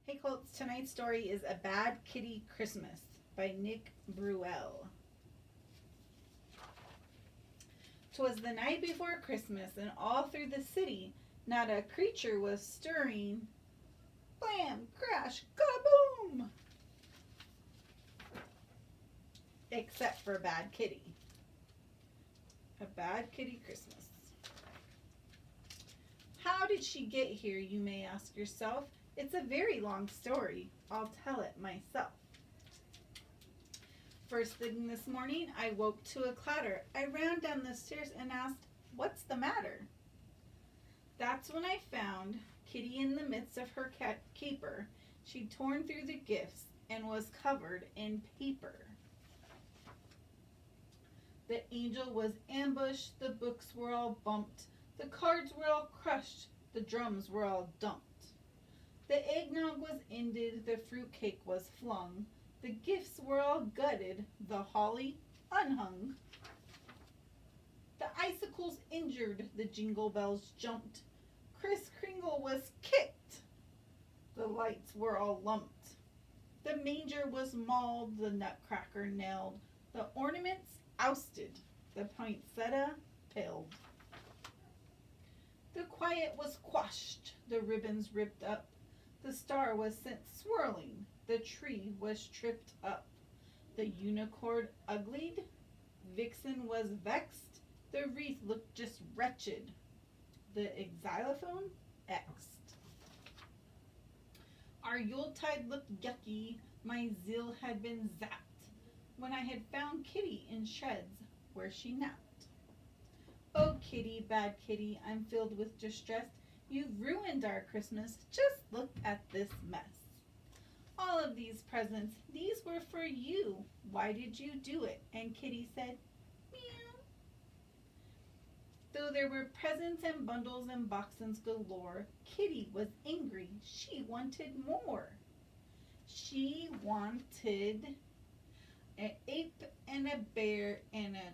Hey Colts, tonight's story is A Bad Kitty Christmas by Nick Bruel. 'Twas the night before Christmas, and all through the city not a creature was stirring. Blam, crash, kaboom! Except for Bad Kitty. A Bad Kitty Christmas. How did she get here, you may ask yourself? It's a very long story. I'll tell it myself. First thing this morning, I woke to a clatter. I ran down the stairs and asked, "What's the matter?" That's when I found Kitty in the midst of her caper. She'd torn through the gifts and was covered in paper. The angel was ambushed, the books were all bumped, the cards were all crushed, the drums were all dumped. The eggnog was ended, the fruitcake was flung, the gifts were all gutted, the holly unhung. The icicles injured, the jingle bells jumped, Kris Kringle was kicked, the lights were all lumped. The manger was mauled, the nutcracker nailed, the ornaments ousted, the poinsettia pilled. The quiet was quashed, the ribbons ripped up, the star was sent swirling, the tree was tripped up. The unicorn uglied, Vixen was vexed, the wreath looked just wretched, the xylophone X'd. Our Yuletide looked yucky, my zeal had been zapped, when I had found Kitty in shreds where she napped. Oh Kitty, bad Kitty, I'm filled with distress, you've ruined our Christmas, just look at this mess. All of these presents, these were for you, why did you do it? And Kitty said, meow. Though there were presents and bundles and boxes galore, Kitty was angry, she wanted more. She wanted an ape and a bear and a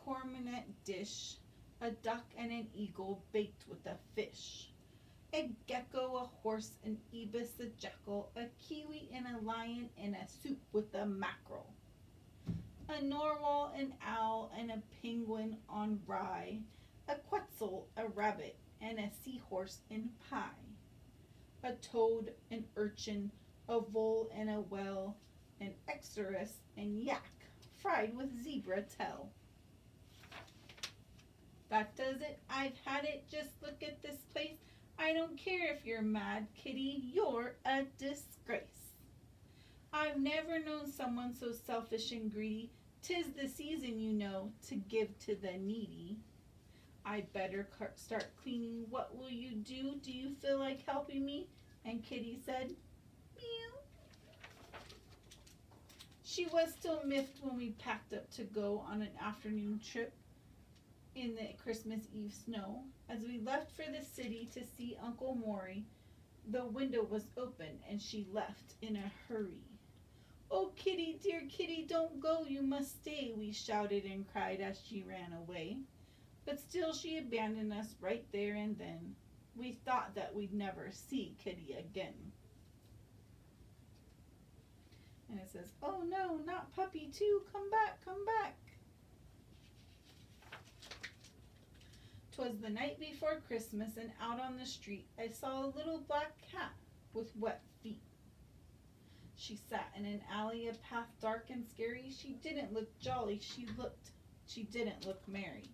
cormorant dish, a duck and an eagle baked with a fish, a gecko, a horse, an ibis, a jackal, a kiwi and a lion, and a soup with a mackerel, a narwhal, an owl, and a penguin on rye, a quetzal, a rabbit, and a seahorse in pie, a toad, an urchin, a vole and a whale, an exorus and yak, fried with zebra tail. That does it, I've had it, just look at this place. I don't care if you're mad, Kitty, you're a disgrace. I've never known someone so selfish and greedy. 'Tis the season, you know, to give to the needy. I better start cleaning. What will you do? Do you feel like helping me? And Kitty said, meow. She was still miffed when we packed up to go on an afternoon trip in the Christmas Eve snow. As we left for the city to see Uncle Maury, the window was open and she left in a hurry. Oh Kitty, dear Kitty, don't go, you must stay, we shouted and cried as she ran away. But still she abandoned us right there and then. We thought that we'd never see Kitty again. And it says, oh no, not puppy too, come back, come back. 'Twas the night before Christmas, and out on the street I saw a little black cat with wet feet. She sat in an alley, a path dark and scary. She didn't look jolly, she didn't look merry.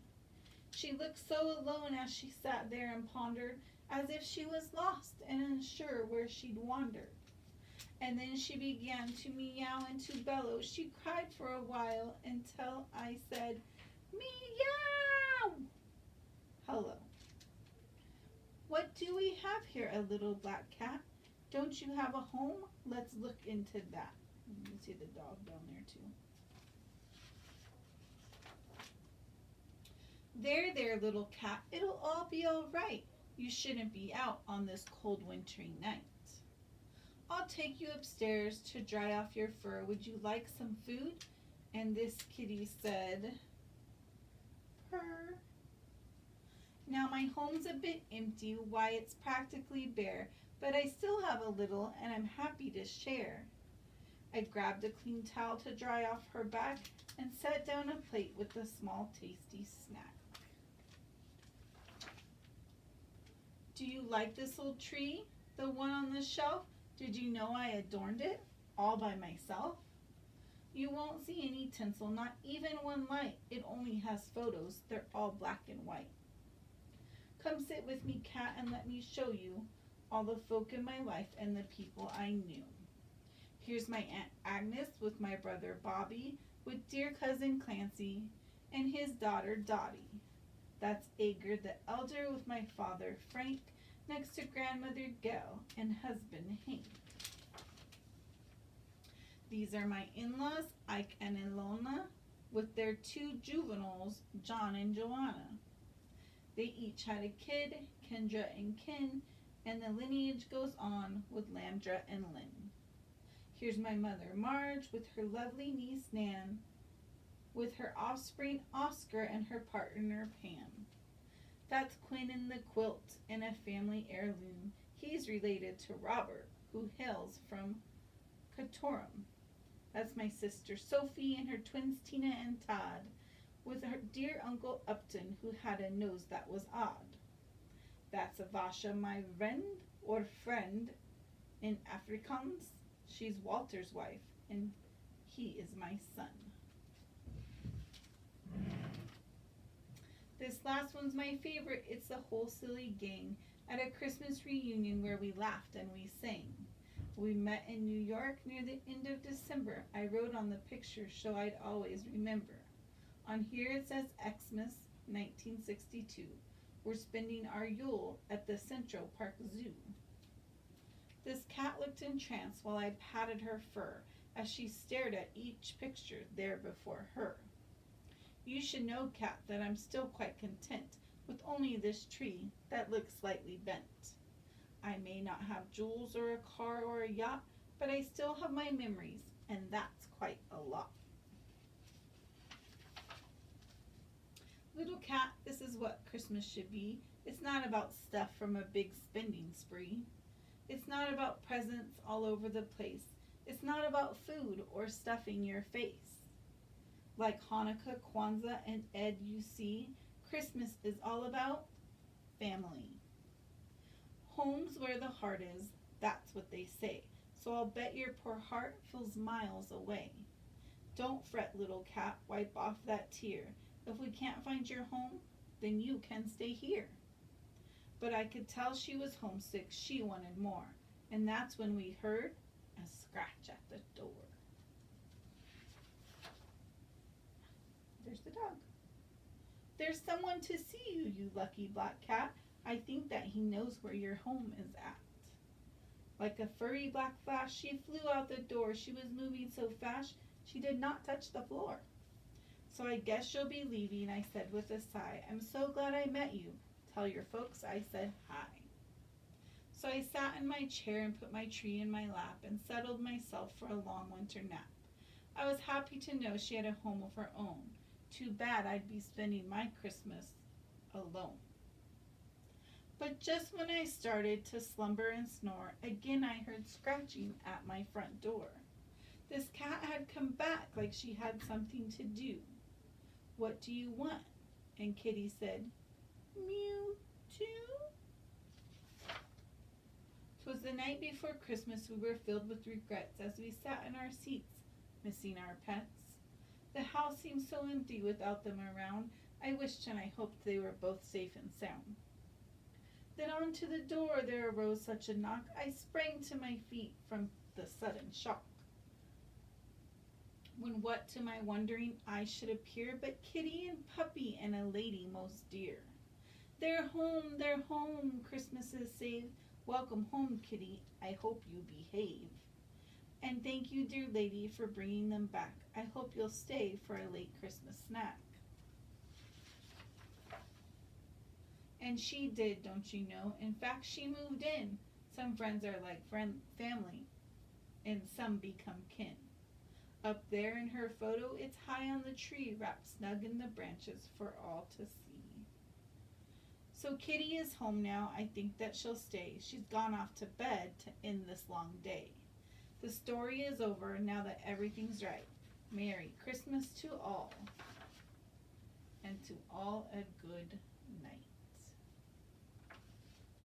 She looked so alone as she sat there and pondered, as if she was lost and unsure where she'd wandered. And then she began to meow and to bellow. She cried for a while until I said, meow! Hello. What do we have here, a little black cat? Don't you have a home? Let's look into that. You can see the dog down there too. There, little cat. It'll all be all right. You shouldn't be out on this cold wintry night. I'll take you upstairs to dry off your fur. Would you like some food? And this kitty said, purr. Now my home's a bit empty, why it's practically bare, but I still have a little and I'm happy to share. I grabbed a clean towel to dry off her back and set down a plate with a small tasty snack. Do you like this old tree? The one on the shelf? Did you know I adorned it all by myself? You won't see any tinsel, not even one light. It only has photos. They're all black and white. Come sit with me, cat, and let me show you all the folk in my life and the people I knew. Here's my Aunt Agnes with my brother Bobby, with dear cousin Clancy and his daughter Dottie. That's Ager the elder with my father Frank, next to grandmother Gail and husband Hank. These are my in-laws, Ike and Ilona, with their two juveniles, John and Joanna. They each had a kid, Kendra and Ken, and the lineage goes on with Landra and Lynn. Here's my mother Marge with her lovely niece Nan, with her offspring Oscar and her partner Pam. That's Quinn in the quilt and a family heirloom. He's related to Robert, who hails from Katorum. That's my sister Sophie and her twins Tina and Todd, with her dear Uncle Upton, who had a nose that was odd. That's Avasha, my friend in Afrikaans. She's Walter's wife, and he is my son. This last one's my favorite. It's the whole silly gang at a Christmas reunion where we laughed and we sang. We met in New York near the end of December. I wrote on the picture so I'd always remember. On here it says Xmas 1962. We're spending our Yule at the Central Park Zoo. This cat looked entranced while I patted her fur as she stared at each picture there before her. You should know, cat, that I'm still quite content with only this tree that looks slightly bent. I may not have jewels or a car or a yacht, but I still have my memories, and that's quite a lot. Little cat, this is what Christmas should be. It's not about stuff from a big spending spree. It's not about presents all over the place. It's not about food or stuffing your face. Like Hanukkah, Kwanzaa, and Ed, you see, Christmas is all about family. Home's where the heart is, that's what they say. So I'll bet your poor heart feels miles away. Don't fret, little cat, wipe off that tear. If we can't find your home, then you can stay here. But I could tell she was homesick, she wanted more. And that's when we heard a scratch at the door. There's the dog. There's someone to see you, you lucky black cat. I think that he knows where your home is at. Like a furry black flash, she flew out the door. She was moving so fast, she did not touch the floor. So I guess you'll be leaving, I said with a sigh. I'm so glad I met you. Tell your folks I said hi. So I sat in my chair and put my tree in my lap and settled myself for a long winter nap. I was happy to know she had a home of her own. Too bad I'd be spending my Christmas alone. But just when I started to slumber and snore, again I heard scratching at my front door. This cat had come back like she had something to do. What do you want? And Kitty said, mew, too? 'Twas the night before Christmas. We were filled with regrets as we sat in our seats, missing our pets. The house seemed so empty without them around. I wished and I hoped they were both safe and sound. Then onto the door there arose such a knock, I sprang to my feet from the sudden shock. When what to my wondering eyes should appear but Kitty and Puppy and a lady most dear. They're home, Christmas is saved. Welcome home, Kitty, I hope you behave. And thank you, dear lady, for bringing them back. I hope you'll stay for a late Christmas snack. And she did, don't you know? In fact, she moved in. Some friends are like family, and some become kin. Up there in her photo, it's high on the tree, wrapped snug in the branches for all to see. So Kitty is home now. I think that she'll stay. She's gone off to bed to end this long day. The story is over now that everything's right. Merry Christmas to all. And to all a good night.